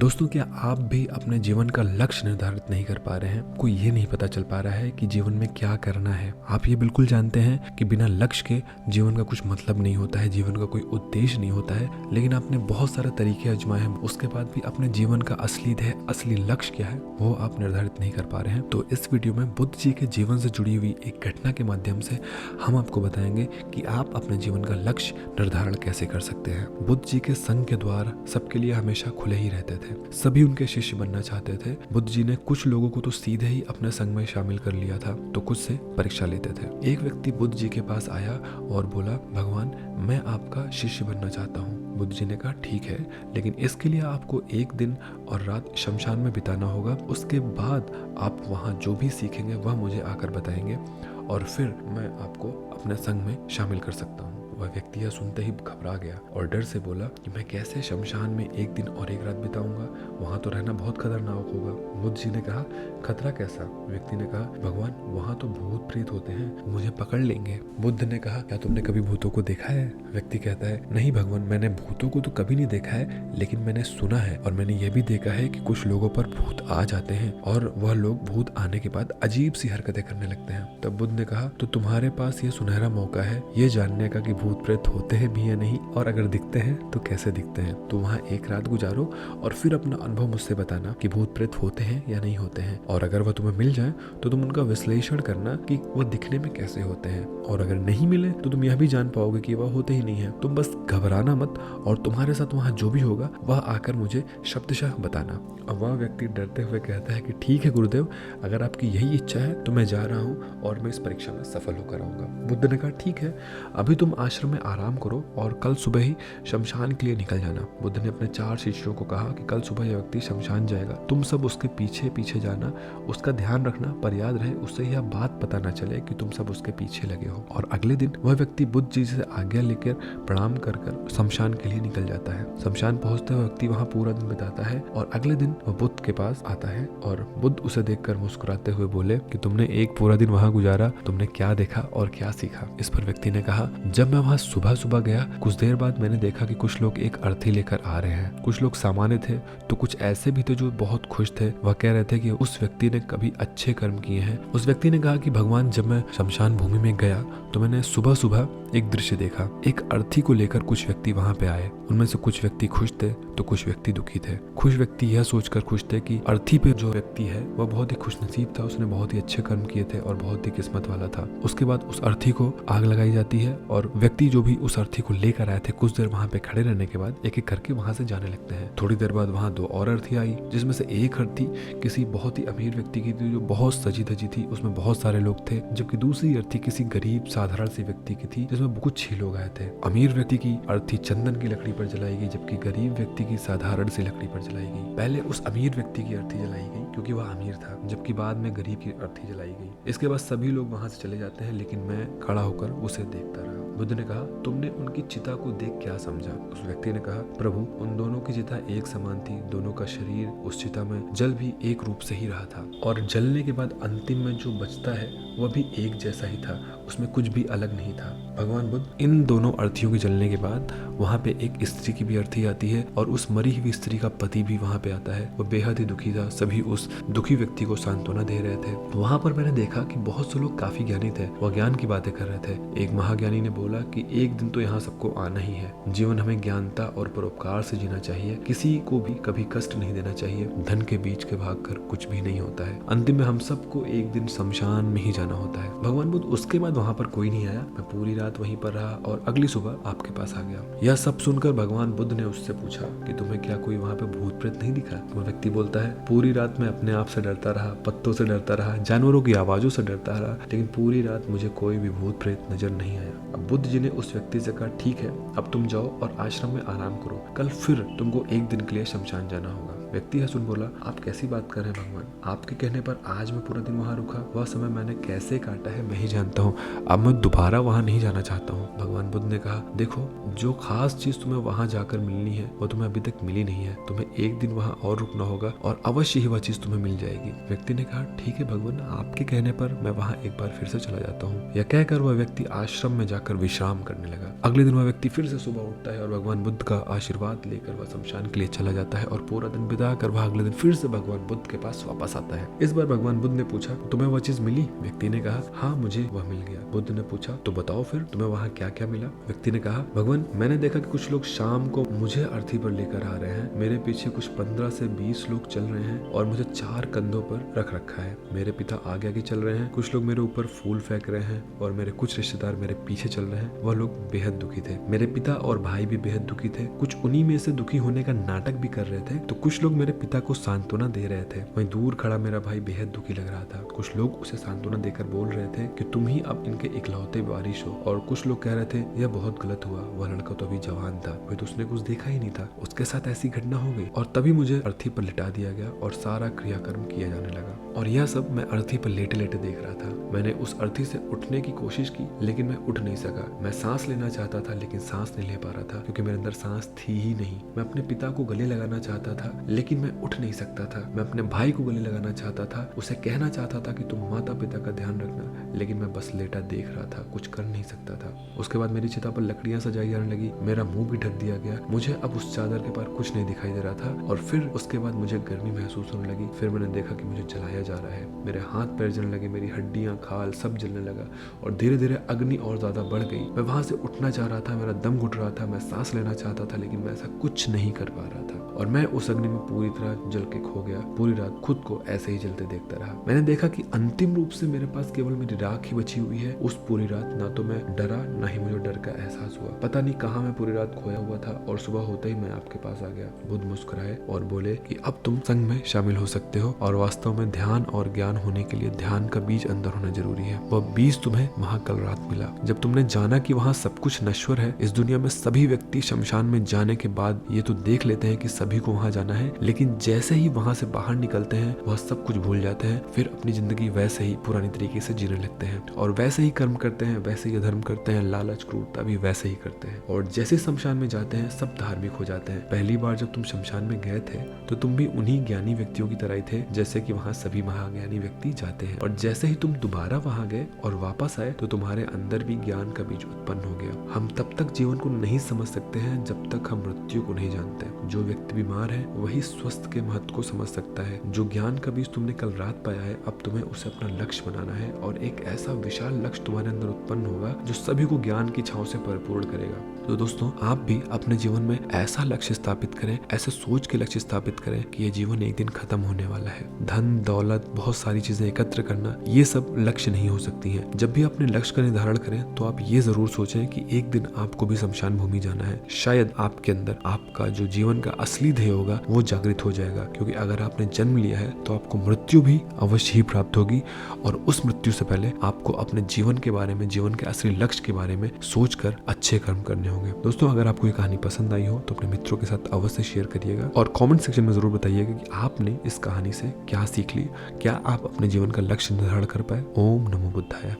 दोस्तों, क्या आप भी अपने जीवन का लक्ष्य निर्धारित नहीं कर पा रहे हैं? कोई ये नहीं पता चल पा रहा है कि जीवन में क्या करना है। आप ये बिल्कुल जानते हैं कि बिना लक्ष्य के जीवन का कुछ मतलब नहीं होता है, जीवन का कोई उद्देश्य नहीं होता है। लेकिन आपने बहुत सारे तरीके आजमाए हैं, उसके बाद भी अपने जीवन का असली लक्ष्य क्या है वो आप निर्धारित नहीं कर पा रहे हैं। तो इस वीडियो में बुद्ध जी के जीवन से जुड़ी हुई एक घटना के माध्यम से हम आपको बताएंगे कि आप अपने जीवन का लक्ष्य निर्धारण कैसे कर सकते हैं। बुद्ध जी के संघ के द्वार सबके लिए हमेशा खुले ही रहते थे। सभी उनके शिष्य बनना चाहते थे। बुद्ध जी ने कुछ लोगों को तो सीधे ही अपने संघ में शामिल कर लिया था, तो कुछ से परीक्षा लेते थे। एक व्यक्ति बुद्ध जी के पास आया और बोला, भगवान, मैं आपका शिष्य बनना चाहता हूँ। बुद्ध जी ने कहा, ठीक है, लेकिन इसके लिए आपको एक दिन और रात शमशान में बिताना होगा। उसके बाद आप वहाँ जो भी सीखेंगे वह मुझे आकर बताएंगे और फिर मैं आपको अपने संघ में शामिल कर सकता हूँ। वह व्यक्ति यह सुनते ही घबरा गया और डर से बोला कि मैं कैसे शमशान में एक दिन और एक रात बिताऊंगा, वहां तो रहना बहुत खतरनाक होगा। बुद्ध जी ने कहा, खतरा कैसा? व्यक्ति ने कहा, भगवान, वहां तो भूत प्रेत होते हैं, मुझे पकड़ लेंगे। बुद्ध ने कहा, क्या तुमने कभी भूतों को देखा है? व्यक्ति कहता है, नहीं भगवान, मैंने भूतों को तो कभी नहीं देखा है, लेकिन मैंने सुना है और मैंने ये भी देखा है कि कुछ लोगों पर भूत आ जाते हैं और वह लोग भूत आने के बाद अजीब सी हरकतें करने लगते हैं। तब बुद्ध ने कहा, तो तुम्हारे पास ये सुनहरा मौका है ये जानने का कि भूत प्रेत होते हैं भी या नहीं, और अगर दिखते हैं तो कैसे दिखते हैं। तो वहाँ एक रात गुजारो और फिर अपना अनुभव मुझसे बताना कि भूत प्रेत होते हैं या नहीं होते हैं, और अगर वह तुम्हें मिल जाए तो तुम उनका विश्लेषण करना कि वह दिखने में कैसे होते हैं, और अगर नहीं मिले तो तुम यह भी जान पाओगे कि वह होते ही नहीं है। तुम बस घबराना मत और तुम्हारे साथ वहाँ जो भी होगा वह आकर मुझे शब्दशः बताना। अब वह व्यक्ति डरते हुए कहता है कि ठीक है गुरुदेव, अगर आपकी यही इच्छा है तो मैं जा रहा हूँ और मैं इस परीक्षा में सफल होकर आऊंगा। बुद्ध ने कहा, ठीक है, अभी तुम आश्रम में आराम करो और कल सुबह ही शमशान के लिए निकल जाना। बुद्ध ने अपने 4 शिष्यों को कहा कि कल सुबह यह व्यक्ति शमशान जाएगा, तुम सब उसके पीछे पीछे जाना, उसका ध्यान रखना, पर याद रहे उससे यह बात पता न चले कि तुम सब उसके पीछे लगे हो। और अगले दिन वह व्यक्ति बुद्ध जी से आज्ञा लेकर प्रणाम कर शमशान के लिए निकल जाता है। शमशान पहुंचते हुए व्यक्ति वहां पूरा दिन बिताता है और अगले दिन वह बुद्ध के पास आता है और बुद्ध उसे देखकर मुस्कुराते हुए बोले कि तुमने एक पूरा दिन वहां गुजारा, तुमने क्या देखा और क्या सीखा? इस पर व्यक्ति ने कहा, जब मैं वहां सुबह सुबह गया, कुछ देर बाद मैंने देखा कि कुछ लोग एक अर्थी लेकर आ रहे हैं। कुछ लोग सामान्य थे तो कुछ ऐसे भी थे जो बहुत खुश थे। वह कह रहे थे कि उस व्यक्ति ने कभी अच्छे कर्म किए हैं। उस व्यक्ति ने कहा कि भगवान, जब मैं शमशान भूमि में गया तो मैंने सुबह सुबह एक दृश्य देखा। एक अर्थी को लेकर कुछ व्यक्ति वहां पे आए। उनमें से कुछ व्यक्ति खुश थे तो कुछ व्यक्ति दुखी थे। खुश व्यक्ति यह सोचकर खुश थे कि अर्थी पे जो व्यक्ति है वह बहुत ही खुशनसीब था, उसने बहुत ही अच्छे कर्म किए थे और बहुत ही किस्मत वाला था। उसके बाद उस अर्थी को आग लगाई जाती है और व्यक्ति जो भी उस अर्थी को लेकर आए थे कुछ देर वहां पे खड़े रहने के बाद एक एक करके वहां से जाने लगते हैं। थोड़ी देर बाद वहां 2 और अर्थी आई, जिसमें से एक अर्थी किसी बहुत ही अमीर व्यक्ति की थी जो बहुत सजी धजी थी, उसमें बहुत सारे लोग थे, जबकि दूसरी अर्थी किसी गरीब साधारण सी व्यक्ति की थी जिसमें कुछ ही लोग आए थे। अमीर व्यक्ति की अर्थी चंदन की लकड़ी पर जलाई गई, जबकि गरीब व्यक्ति की साधारण सी लकड़ी पर जलाई गई। पहले उस अमीर व्यक्ति की अर्थी जलाई गई क्योंकि वह अमीर था, जबकि बाद में गरीब की अर्थी जलाई गई। इसके बाद सभी लोग वहां से चले जाते हैं, लेकिन मैं खड़ा होकर उसे देखता रहा। बुद्ध ने कहा, तुमने उनकी चिता को देख क्या समझा? उस व्यक्ति ने कहा, प्रभु, उन दोनों की चिता एक समान थी, दोनों का शरीर उस चिता में जल भी एक रूप से ही रहा था और जलने के बाद अंतिम में जो बचता है वह भी एक जैसा ही था, उसमें कुछ भी अलग नहीं था। भगवान बुद्ध, इन दोनों अर्थियों के जलने के बाद वहाँ पे एक स्त्री की भी अर्थी आती है और उस मरी हुई स्त्री का पति भी वहाँ पे आता है। वो बेहद ही दुखी था। सभी उस दुखी व्यक्ति को सांत्वना दे रहे थे। वहाँ पर मैंने देखा कि बहुत से लोग काफी ज्ञानी थे, वह ज्ञान की बातें कर रहे थे। एक महाज्ञानी ने बोला कि एक दिन तो यहाँ सबको आना ही है। जीवन हमें ज्ञानता और परोपकार से जीना चाहिए, किसी को भी कभी कष्ट नहीं देना चाहिए। धन के बीच के भागकर कुछ भी नहीं होता है, अंतिम में हम सबको एक दिन शमशान में ही जाना होता है। भगवान बुद्ध, उसके बाद वहाँ पर कोई नहीं आया, मैं पूरी रात वहीं पर रहा और अगली सुबह आपके पास आ गया। यह सब सुनकर भगवान बुद्ध ने उससे पूछा कि तुम्हें क्या कोई वहाँ पे भूत प्रेत नहीं दिखा? वह व्यक्ति बोलता है, पूरी रात मैं अपने आप से डरता रहा, पत्तों से डरता रहा, जानवरों की आवाजों से डरता रहा, लेकिन पूरी रात मुझे कोई भी भूत प्रेत नजर नहीं आया। अब बुद्ध जी ने उस व्यक्ति से कहा, ठीक है, अब तुम जाओ और आश्रम में आराम करो, कल फिर तुमको एक दिन के लिए शमशान जाना होगा। व्यक्ति है सुन बोला, आप कैसी बात कर रहे हैं भगवान? आपके कहने पर आज मैं पूरा दिन वहाँ रुका, वह समय मैंने कैसे काटा है मैं ही जानता हूँ। अब मैं दोबारा वहाँ नहीं जाना चाहता हूँ। भगवान बुद्ध ने कहा, देखो, जो खास चीज तुम्हें वहाँ जाकर मिलनी है वो तुम्हें अभी तक मिली नहीं है, तुम्हें एक दिन वहाँ और रुकना होगा और अवश्य ही वह चीज तुम्हें मिल जाएगी। व्यक्ति ने कहा, ठीक है भगवान, आपके कहने पर मैं वहाँ एक बार फिर से चला जाता हूँ। यह कहकर वह व्यक्ति आश्रम में जाकर विश्राम करने लगा। अगले दिन वह व्यक्ति फिर से सुबह उठता है और भगवान बुद्ध का आशीर्वाद लेकर वह शमशान के लिए चला जाता है और पूरा दिन बिता लगाकर वह अगले दिन फिर से भगवान बुद्ध के पास वापस आता है। इस बार भगवान बुद्ध ने पूछा, तुम्हें वह चीज मिली? व्यक्ति ने कहा, हाँ मुझे वह मिल गया। बुद्ध ने पूछा, तो बताओ फिर तुम्हें वहाँ क्या क्या मिला? व्यक्ति ने कहा, भगवान मैंने देखा कि कुछ लोग शाम को मुझे अर्थी पर लेकर आ रहे हैं, मेरे पीछे कुछ 15 से 20 लोग चल रहे हैं और मुझे 4 कंधों पर रख रखा है। मेरे पिता आगे आगे चल रहे हैं, कुछ लोग मेरे ऊपर फूल फेंक रहे हैं और मेरे कुछ रिश्तेदार मेरे पीछे चल रहे हैं। वह लोग बेहद दुखी थे। मेरे पिता और भाई भी बेहद दुखी थे। कुछ उन्हीं में से दुखी होने का नाटक भी कर रहे थे, तो कुछ लोग मेरे पिता को सांत्वना दे रहे थे। वहीं दूर खड़ा मेरा भाई बेहद दुखी लग रहा था। कुछ लोग उसे सांत्वना देकर बोल रहे थे कि तुम ही अब इनके इकलौते वारिस हो, और कुछ लोग कह रहे थे यह बहुत गलत हुआ, वह लड़का तो अभी जवान था, वही तो उसने कुछ देखा ही नहीं था, उसके साथ ऐसी घटना हो गई। और तभी मुझे अर्थी पर लिटा दिया गया और सारा क्रियाकर्म किया जाने लगा। और यह सब मैं अर्थी पर लेटे लेटे देख रहा था। मैंने उस अर्थी से उठने की कोशिश की, लेकिन मैं उठ नहीं सका। मैं सांस लेना चाहता था, लेकिन सांस नहीं ले पा रहा था, क्योंकि मेरे अंदर सांस थी ही नहीं। मैं अपने पिता को गले लगाना चाहता था, लेकिन मैं उठ नहीं सकता था। मैं अपने भाई को गले लगाना चाहता था, उसे कहना चाहता था कि तुम माता पिता का ध्यान रखना, लेकिन मैं बस लेटा देख रहा था, कुछ कर नहीं सकता था। उसके बाद मेरी चिता पर लकड़ियां सजाई जाने लगी, मेरा मुंह भी ढक दिया गया। मुझे अब उस चादर के पार कुछ नहीं दिखाई दे रहा था। और फिर उसके बाद मुझे गर्मी महसूस होने लगी। फिर मैंने देखा कि मुझे जलाया जा रहा है। मेरे हाथ पैर जलने लगे, मेरी हड्डियां खाल सब जलने लगा और धीरे धीरे अग्नि और ज्यादा बढ़ गई। मैं वहां से उठना चाह रहा था, मेरा दम घुट रहा था, मैं सांस लेना चाहता था, लेकिन मैं ऐसा कुछ नहीं कर पा रहा था। और मैं उस अग्नि में पूरी तरह जल के खो गया। पूरी रात खुद को ऐसे ही जलते देखता रहा। मैंने देखा कि अंतिम रूप से मेरे पास केवल मेरी राख ही बची हुई है। उस पूरी रात ना तो मैं डरा, ना ही मुझे डर का एहसास हुआ। पता नहीं कहाँ मैं पूरी रात खोया हुआ था। और सुबह होते ही मैं आपके पास आ गया। बुद्ध मुस्कुराए और बोले कि अब तुम संघ में शामिल हो सकते हो, और वास्तव में ध्यान और ज्ञान होने के लिए ध्यान का बीज अंदर होना जरूरी है। वह बीज तुम्हें वहाँ कल रात मिला, जब तुमने जाना कि वहाँ सब कुछ नश्वर है। इस दुनिया में सभी व्यक्ति शमशान में जाने के बाद ये तो देख लेते हैं कि सभी को वहाँ जाना है, लेकिन जैसे ही वहाँ से बाहर निकलते हैं वह सब कुछ भूल जाते हैं। फिर अपनी जिंदगी वैसे ही पुरानी तरीके से जीने लगते हैं और वैसे ही कर्म करते हैं, वैसे ही अधर्म करते हैं, लालच क्रूरता भी वैसे ही करते हैं। और जैसे शमशान में जाते हैं सब धार्मिक हो जाते हैं। पहली बार जब तुम शमशान में गए थे तो तुम भी उन्हीं ज्ञानी व्यक्तियों की तरह ही थे, जैसे कि वहाँ सभी महाज्ञानी व्यक्ति जाते हैं। और जैसे ही तुम दोबारा वहाँ गए और वापस आए तो तुम्हारे अंदर भी ज्ञान का बीज उत्पन्न हो गया। हम तब तक जीवन को नहीं समझ सकते हैं जब तक हम मृत्यु को नहीं जानते। जो व्यक्ति बीमार है वही स्वस्थ के महत्व को समझ सकता है। जो ज्ञान का बीज तुमने कल रात पाया है, अब तुम्हें उसे अपना लक्ष्य बनाना है, और एक ऐसा विशाल लक्ष्य तुम्हारे अंदर उत्पन्न होगा जो सभी को ज्ञान की छांव से परिपूर्ण करेगा। तो दोस्तों, आप भी अपने जीवन में ऐसा लक्ष्य स्थापित करें, ऐसे सोच के लक्ष्य स्थापित करें कि ये जीवन एक दिन खत्म होने वाला है। धन दौलत, बहुत सारी चीजें एकत्र करना, ये सब लक्ष्य नहीं हो सकती हैं। जब भी अपने लक्ष्य का निर्धारण करें तो आप ये जरूर सोचें कि एक दिन आपको भी शमशान भूमि जाना है। शायद आपके अंदर आपका जो जीवन का असली ध्येय होगा वो जागृत हो जाएगा, क्योंकि अगर आपने जन्म लिया है तो आपको मृत्यु भी अवश्य ही प्राप्त होगी, और उस मृत्यु से पहले आपको अपने जीवन के बारे में, जीवन के असली लक्ष्य के बारे में सोचकर अच्छे कर्म करने होंगे। दोस्तों, अगर आपको ये कहानी पसंद आई हो तो अपने मित्रों के साथ अवश्य शेयर करिएगा और कमेंट सेक्शन में जरूर बताइएगा कि आपने इस कहानी से क्या सीख ली। क्या आप अपने जीवन का लक्ष्य निर्धारण कर पाए? ओम नमो बुद्धाय।